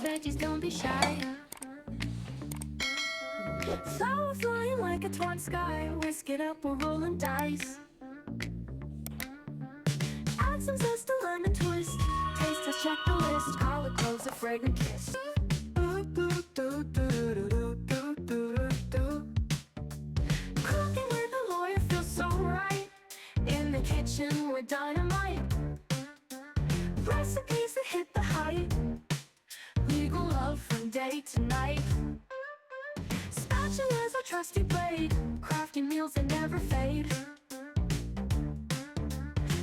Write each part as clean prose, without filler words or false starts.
Veggies, don't be shy. Flower flying like a torn sky. Whisk it up, we're rolling dice. Add some zest, a lemon twist. Taste test, check the list. Garlic cloves, a fragrant kiss. Cooking with a lawyer feels so right. In the kitchen, we're dynamite. Recipes that hit the height. Legal love from day to night. Spatula's our trusty blade. Crafting meals that never fade.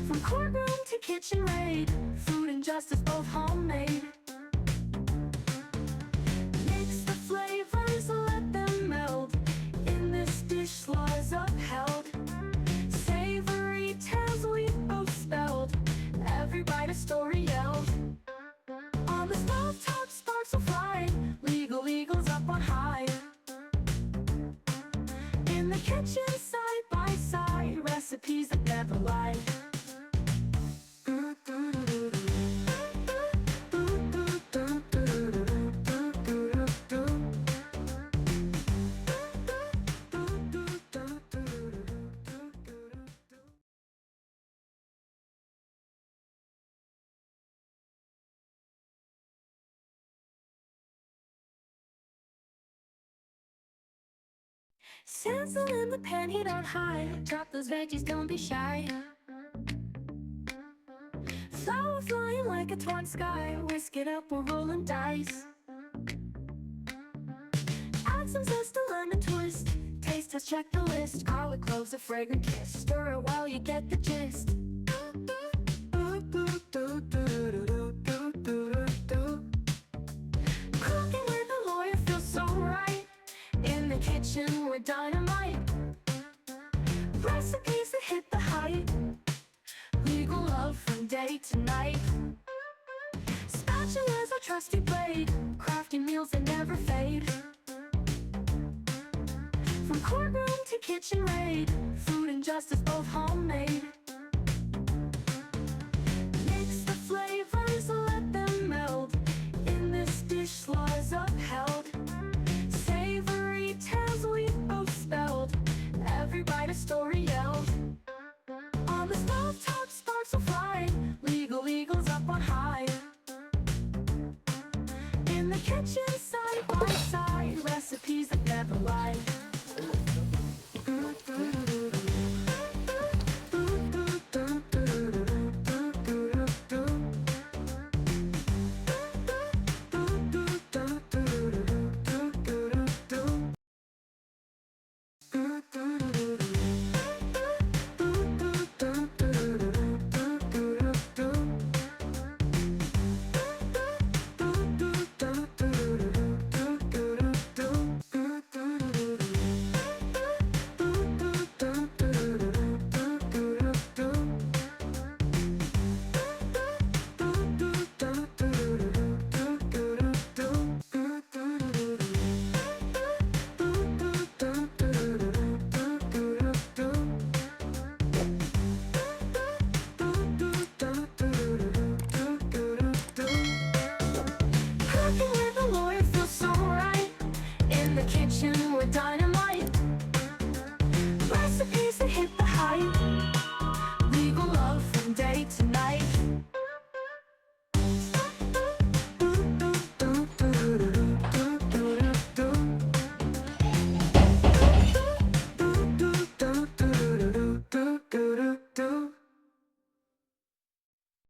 From courtroom to kitchen raid. Food and justice both homemade. Mix the flavors, let them meld. In this dish, laws upheld. Savory tales we both spelled. Every bite a story yelled. On the stove top, sparks will fly. Legal eagles up on high. In the kitchen, side by side. Recipes that never lie. Sizzle in the pan, heat on high. Drop those veggies, don't be shy. Flour flying like a torn sky. Whisk it up, we're rolling dice. Add some zest, a lemon twist. Taste test, check the list. Garlic cloves, a fragrant kiss. Stir it while you get the gist. Cooking with a lawyer feels so right. In the kitchen, we're dynamite. Recipes that hit the height. Legal love from day to night. Spatula's our trusty blade. Crafting meals that never fade. From courtroom to kitchen raid. Food and justice both homemade. Mix the flavors, let them meld. In this dish, laws upheld.